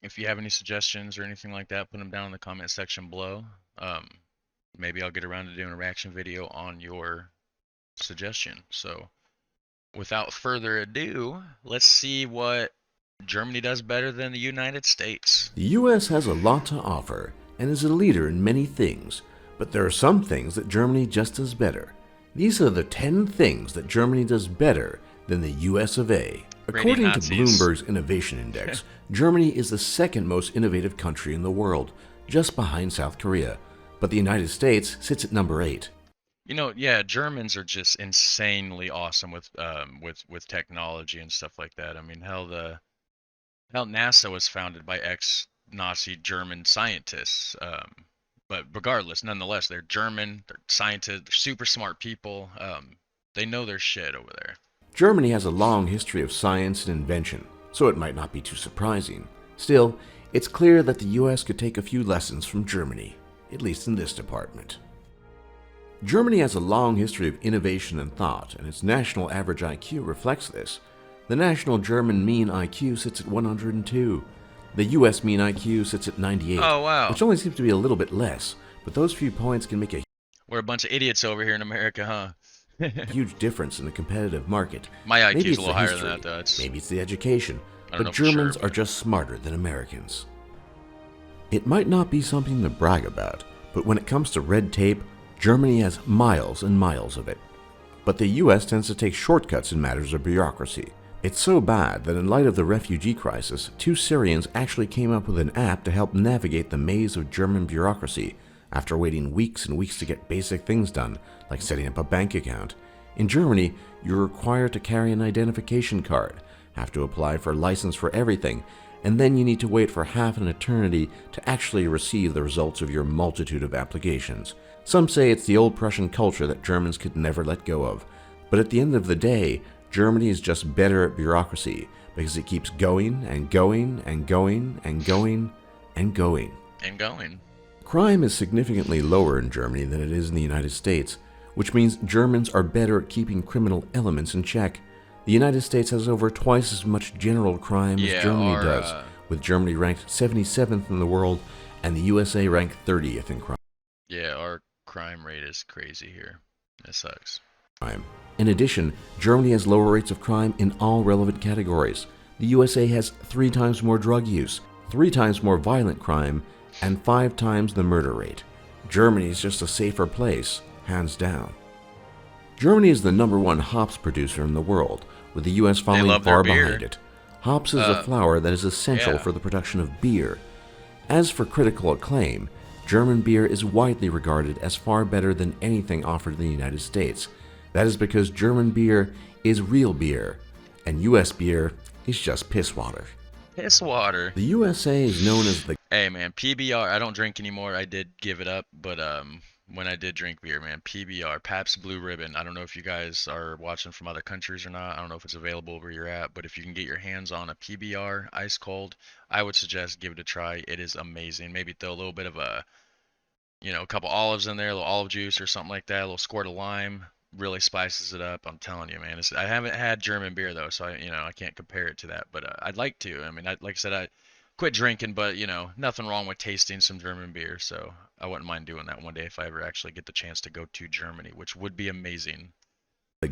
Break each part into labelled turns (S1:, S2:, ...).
S1: If you have any suggestions or anything like that, put them down in the comment section below. Um, Maybe I'll get around to doing a reaction video on your suggestion. So, without further ado, let's see what Germany does better than the United States.
S2: The US has a lot to offer and is a leader in many things, but there are some things that Germany just does better. These are the 10 things that Germany does better than the US of A.
S1: Rating
S2: According to
S1: Nazis.
S2: Bloomberg's Innovation Index, Germany is the second most innovative country in the world, just behind South Korea, but the United States sits at number 8.
S1: You know, yeah, Germans are just insanely awesome with technology and stuff like that. I mean, hell NASA was founded by ex-Nazi German scientists. But regardless, nonetheless, they're German, they're scientists, they're super smart people. They know their shit over there.
S2: Germany has a long history of science and invention, so it might not be too surprising. Still, it's clear that the US could take a few lessons from Germany, at least in this department. Germany has a long history of innovation and thought, and its national average IQ reflects this. The national German mean IQ sits at 102. The US mean IQ sits at 98,
S1: Oh wow,
S2: which only seems to be a little bit less, but those few points can make a
S1: we're a bunch of idiots over here in America, huh?
S2: huge difference in the competitive market.
S1: My IQ
S2: Maybe
S1: is
S2: it's
S1: a little
S2: the
S1: higher
S2: history,
S1: than that, though. It's,
S2: maybe it's the education,
S1: I don't know
S2: but
S1: for sure,
S2: Germans are
S1: but
S2: just smarter than Americans. It might not be something to brag about, but when it comes to red tape, Germany has miles and miles of it. But the US tends to take shortcuts in matters of bureaucracy. It's so bad that in light of the refugee crisis, 2 Syrians actually came up with an app to help navigate the maze of German bureaucracy after waiting weeks and weeks to get basic things done, like setting up a bank account. In Germany, you're required to carry an identification card, have to apply for a license for everything, and then you need to wait for half an eternity to actually receive the results of your multitude of applications. Some say it's the old Prussian culture that Germans could never let go of, but at the end of the day, Germany is just better at bureaucracy because it keeps going and going and going and going and going.
S1: and going.
S2: Crime is significantly lower in Germany than it is in the United States, which means Germans are better at keeping criminal elements in check. The United States has over twice as much general crime
S1: Yeah,
S2: as Germany
S1: our
S2: does, with Germany ranked 77th in the world and the USA ranked 30th in
S1: our crime rate is crazy here. It sucks.
S2: crime. In addition, Germany has lower rates of crime in all relevant categories. The USA has 3 times more drug use, 3 times more violent crime, and 5 times the murder rate. Germany is just a safer place, hands down. Germany is the #1 hops producer in the world, with the US
S1: They
S2: following
S1: love their
S2: far
S1: beer.
S2: behind it. Hops is a flower that is essential
S1: Yeah.
S2: for the production of beer. As for critical acclaim, German beer is widely regarded as far better than anything offered in the United States. That is because German beer is real beer, and US beer is just piss water.
S1: Piss water.
S2: The USA is known as the
S1: Hey man, PBR. I don't drink anymore. I did give it up, but when I did drink beer, man, PBR, Pabst Blue Ribbon. I don't know if you guys are watching from other countries or not. I don't know if it's available where you're at, but if you can get your hands on a PBR ice cold, I would suggest give it a try. It is amazing. Maybe throw a little bit of a couple olives in there, a little olive juice or something like that, a little squirt of lime. Really spices it up. I'm telling you, man. I haven't had German beer though, so I can't compare it to that, but I'd like to. I mean, like I said, I quit drinking, but nothing wrong with tasting some German beer. So I wouldn't mind doing that one day if I ever actually get the chance to go to Germany, which would be amazing.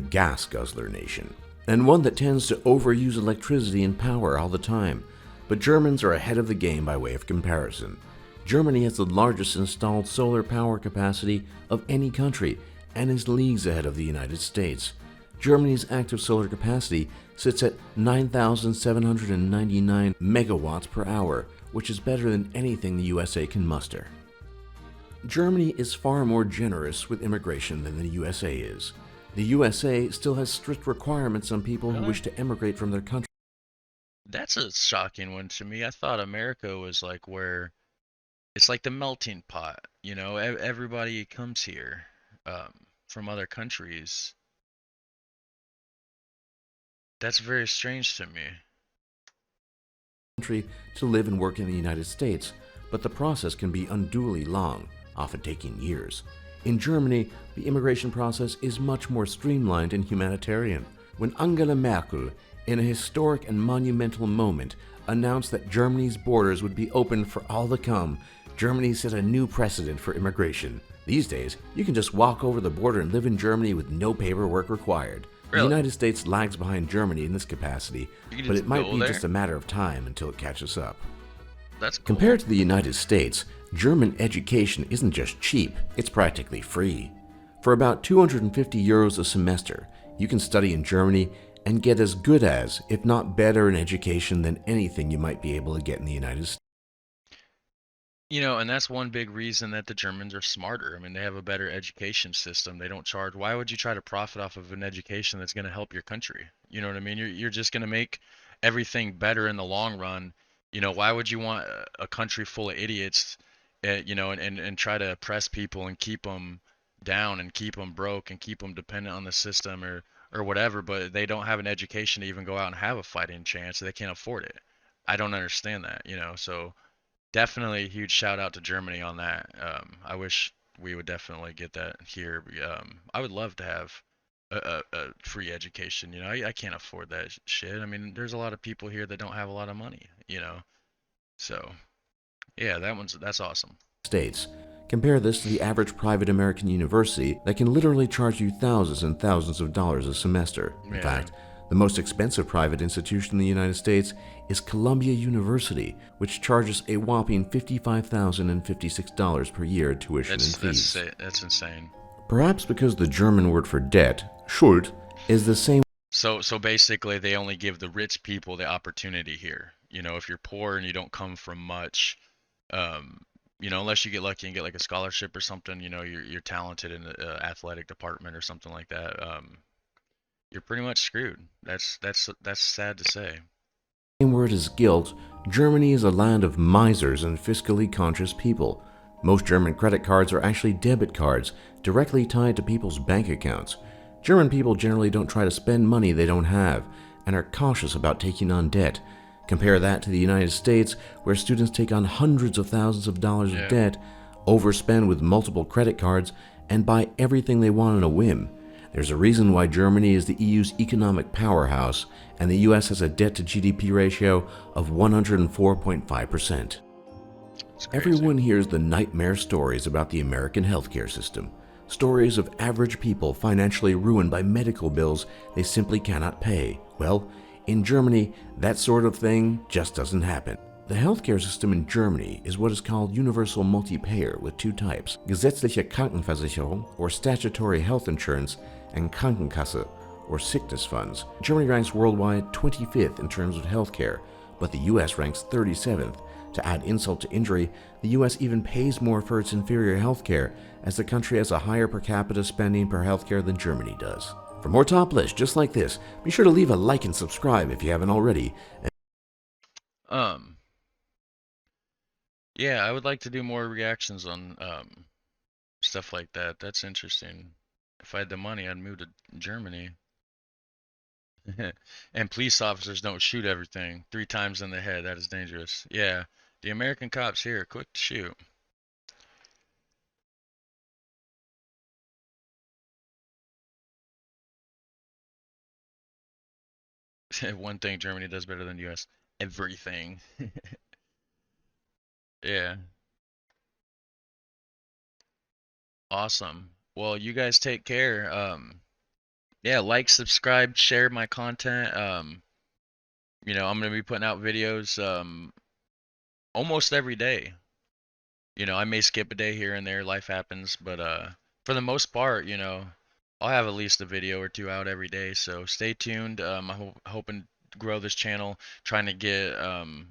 S2: gas guzzler nation, and one that tends to overuse electricity and power all the time. But Germans are ahead of the game by way of comparison. Germany has the largest installed solar power capacity of any country and is leagues ahead of the United States. Germany's active solar capacity sits at 9,799 megawatts per hour, which is better than anything the USA can muster. Germany is far more generous with immigration than the USA is. The USA still has strict requirements on people who
S1: Really?
S2: wish to emigrate from their country.
S1: That's a shocking one to me. I thought America was like where it's like the melting pot. Everybody comes here from other countries. That's very strange to me.
S2: To live and work in the United States, but the process can be unduly long, often taking years. In Germany, the immigration process is much more streamlined and humanitarian. When Angela Merkel in a historic and monumental moment, announced that Germany's borders would be open for all to come. Germany set a new precedent for immigration. These days, you can just walk over the border and live in Germany with no paperwork required. The
S1: Really?
S2: United States lags behind Germany in this capacity,
S1: You can
S2: but it
S1: just
S2: might
S1: go
S2: be
S1: there?
S2: just a matter of time until it catches up.
S1: That's cool.
S2: Compared to the United States, German education isn't just cheap, it's practically free. For about 250 euros a semester, you can study in Germany and get as good as, if not better, an education than anything you might be able to get in the United States.
S1: You know, and that's one big reason that the Germans are smarter. I mean, they have a better education system. They don't charge. Why would you try to profit off of an education that's going to help your country? You know what I mean? You're just going to make everything better in the long run. You know, why would you want a country full of idiots, you know, and try to oppress people and keep them down and keep them broke and keep them dependent on the system or whatever, but they don't have an education to even go out and have a fighting chance. They can't afford it. I don't understand that, you know. So definitely a huge shout out to Germany on that. I wish we would definitely get that here. I would love to have a free education. You know, I can't afford that shit. I mean, there's a lot of people here that don't have a lot of money. You know, so yeah, that's awesome.
S2: States. Compare this to the average private American university that can literally charge you thousands and thousands of dollars a semester. In
S1: Yeah,
S2: fact, the most expensive private institution in the United States is Columbia University, which charges a whopping $55,056 per year tuition and fees.
S1: that's insane.
S2: Perhaps because the German word for debt, Schuld, is the same.
S1: So basically, they only give the rich people the opportunity here. You know, if you're poor and you don't come from much, um, you know, unless you get lucky and get like a scholarship or something, you know, you're talented in the athletic department or something like that. You're pretty much screwed. That's sad to say.
S2: Same word as guilt, Germany is a land of misers and fiscally conscious people. Most German credit cards are actually debit cards, directly tied to people's bank accounts. German people generally don't try to spend money they don't have, and are cautious about taking on debt. Compare that to the United States, where students take on hundreds of thousands of dollars of
S1: Yeah.
S2: debt, overspend with multiple credit cards, and buy everything they want on a whim. There's a reason why Germany is the EU's economic powerhouse, and the US has a debt to GDP ratio of 104.5%.
S1: It's crazy.
S2: Everyone hears the nightmare stories about the American healthcare system. Stories of average people financially ruined by medical bills they simply cannot pay. Well, in Germany, that sort of thing just doesn't happen. The healthcare system in Germany is what is called universal multi-payer with two types: gesetzliche Krankenversicherung, or statutory health insurance, and Krankenkasse, or sickness funds. Germany ranks worldwide 25th in terms of healthcare, but the US ranks 37th. To add insult to injury, the US even pays more for its inferior healthcare, as the country has a higher per capita spending per healthcare than Germany does. For more top lists just like this, be sure to leave a like and subscribe if you haven't already.
S1: Um, yeah, I would like to do more reactions on stuff like that. That's interesting. If I had the money, I'd move to Germany. And police officers don't shoot everything 3 times in the head. That is dangerous. Yeah, the American cops here are quick to shoot. One thing Germany does better than US, everything. Yeah, awesome. Well, you guys take care. Yeah, like, subscribe, share my content. You know, I'm gonna be putting out videos almost every day. You know, I may skip a day here and there, life happens, but for the most part, you know, I'll have at least a video or two out every day. So stay tuned. I'm hoping to grow this channel, trying to get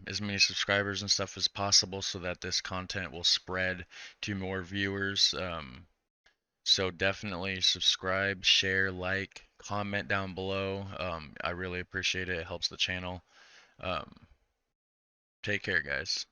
S1: as many subscribers and stuff as possible so that this content will spread to more viewers. So definitely subscribe, share, like, comment down below. I really appreciate it. It helps the channel. Um, Take care, guys.